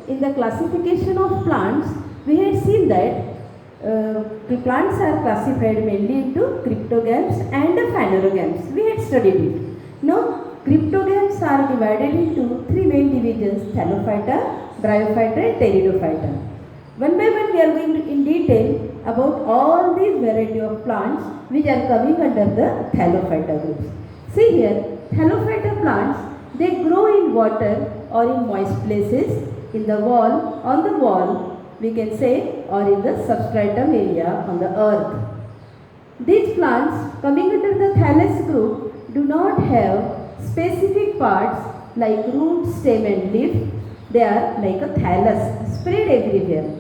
in the classification of plants, we had seen that plants are classified mainly into cryptogams and phanerogams. We had studied it. Now, cryptogams are divided into three main divisions: Thallophyta, Bryophyta and Pteridophyta. One by one we are going to in detail about all these variety of plants which are coming under the Thallophyta groups. See here, Thallophyta plants, they grow in water or in moist places, in the wall, on the wall, we can say, or in the substratum area on the earth. These plants coming under the thallus group do not have specific parts like root, stem and leaf. They are like a thallus spread everywhere.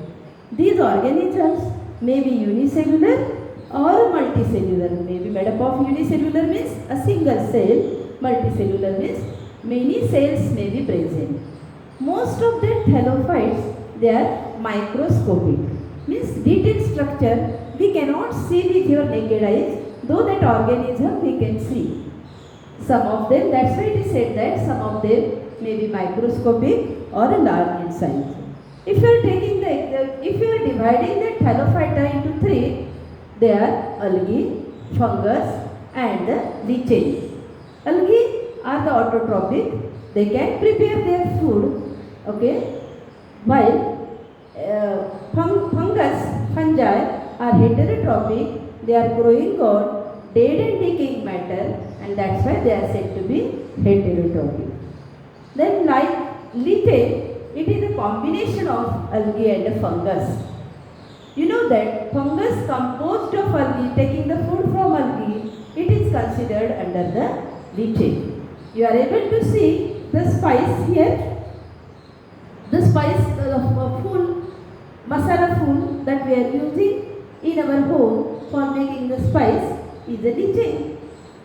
These organisms may be unicellular or multicellular. May be made up of unicellular means a single cell, multicellular means many cells may be present. Most of the thallophytes, they are microscopic, means detailed structure we cannot see with your naked eyes, though that organism we can see. Some of them, that's why it is said that some of them may be microscopic or large in size. If you are dividing the Thallophyta into three, they are algae, fungus and lichen. Algae are the autotrophic, they can prepare their food, okay, while fungi are heterotrophic, they are growing on dead and decaying matter, and that's why they are said to be heterotrophic. Then like lichen, it is a combination of algae and fungus. You know that fungus composed of algae, taking the food from algae, it is considered under the lichen. You are able to see the spice here. The spice full, masala full that we are using in our home for making the spice is a lichen.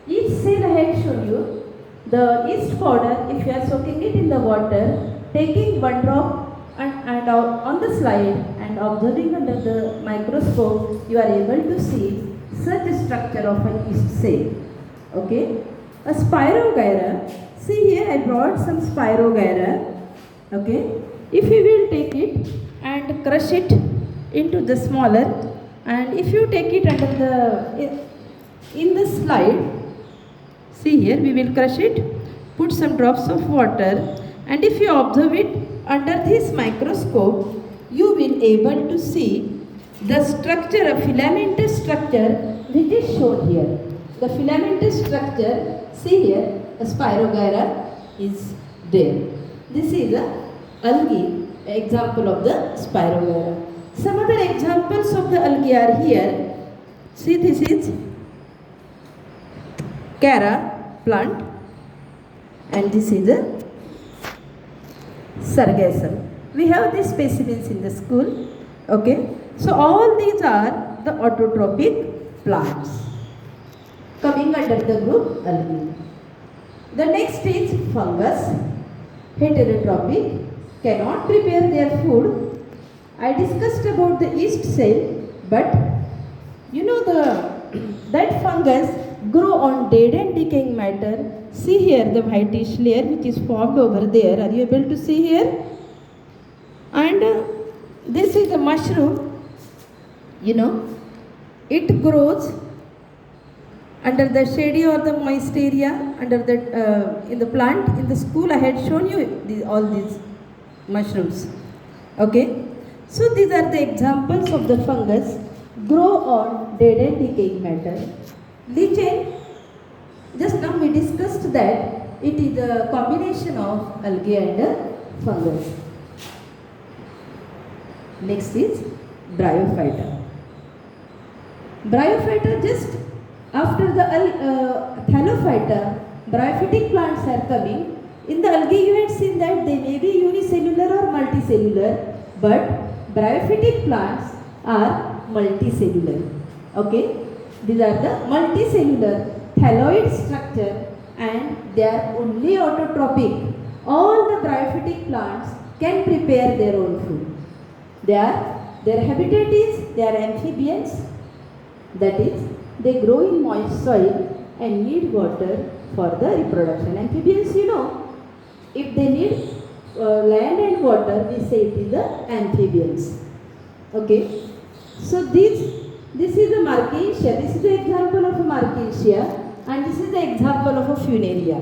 Each cell I had shown you, the yeast powder, if you are soaking it in the water, taking one drop and on the slide and observing under the microscope, you are able to see such a structure of a yeast cell. Okay, a Spirogyra. See here, I brought some Spirogyra. Okay, if you will take it and crush it into the smaller, and if you take it under the in the slide, see here, we will crush it, put some drops of water, and if you observe it under this microscope, you will able to see the structure, a filamentous structure which is shown here. The filamentous structure, see here, a Spirogyra is there. This is a algae, example of the Spirogyra. Some other examples of the algae are here. See, this is Chara plant and this is a Sargassum. We have these specimens in the school. Okay, so all these are the autotrophic plants coming under the group algae. The next is fungus, heterotrophic, cannot prepare their food. I discussed about the yeast cell, but you know that fungus grow on dead and decaying matter. See here the whitish layer which is formed over there. Are you able to see here? And this is the mushroom. You know, it grows under the shady or the moist area, under the in the plant. In the school I had shown you all these mushrooms. Okay, so these are the examples of the fungus grow on dead and decaying matter. Lichen, just now we discussed that it is a combination of algae and fungus. Next is Bryophyta. Bryophyta, just after the Thallophyta, bryophytic plants are coming. In the algae you had seen that they may be unicellular or multicellular, but bryophytic plants are multicellular. Okay, these are the multicellular thalloid structure and they are only autotrophic. All the bryophytic plants can prepare their own food. Their habitat is, they are amphibians, that is, they grow in moist soil and need water for the reproduction. Amphibians, you know, if they need land and water, we say it is the amphibians. Okay. So this is the Marcasia. This is the example of a Marcasia, and this is the example of a Funaria.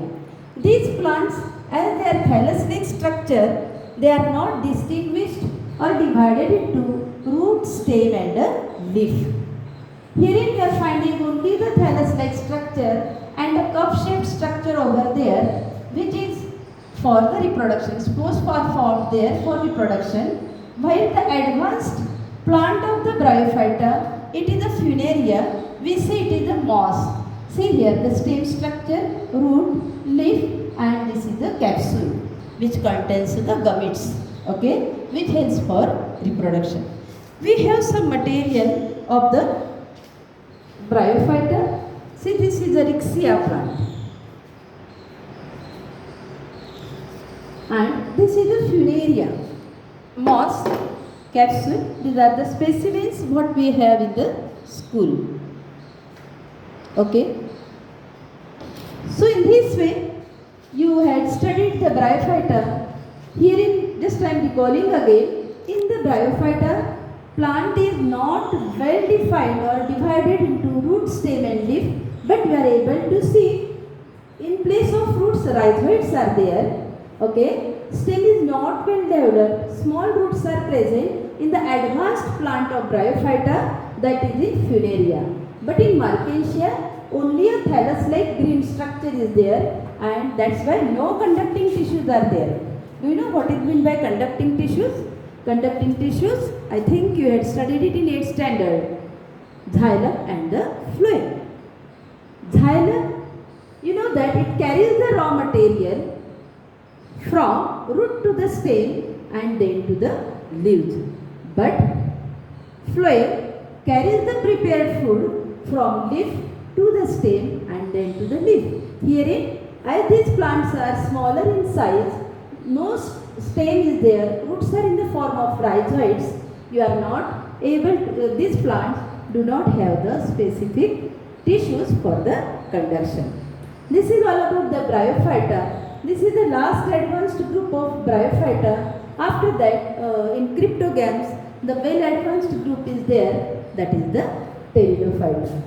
These plants, as their thallus-like structure, they are not distinguished or divided into root, stem and a leaf. Herein we are finding only the thallus-like structure and a cup-shaped structure over there, which is for the reproduction. Spores are formed there for reproduction, while the advanced plant of the Bryophyta, it is a Funaria, we say it is a moss. See here the stem structure, root, leaf, and this is the capsule which contains the gametes, okay, which helps for reproduction. We have some material of the Bryophyta. See, this is a Rixia plant. And this is a Funaria. Moss, capsule, these are the specimens what we have in the school. Okay. So in this way, you had studied the Bryophyta. Herein, just I am recalling again, in the Bryophyta, plant is not well defined or divided into root, stem and leaf, but we are able to see in place of roots, rhizoids are there. Okay, stem is not well developed, small roots are present in the advanced plant of Bryophyta, that is in Funaria. But in Marcasia, only a thallus-like green structure is there, and that's why no conducting tissues are there. Do you know what is meant by conducting tissues? Conducting tissues, I think you had studied it in 8th standard. Xylem and the phloem. Xylem, you know that it carries the raw material from root to the stem and then to the leaves. But phloem carries the prepared food from leaf to the stem and then to the leaf. Herein, as these plants are smaller in size, no stem is there, roots are in the form of rhizoids, you are not able to, these plants do not have the specific tissues for the conduction. This is all about the Bryophyta. This is the last advanced group of Bryophyta. After that, in Cryptogams, the well advanced group is there, that is the Pteridophyta.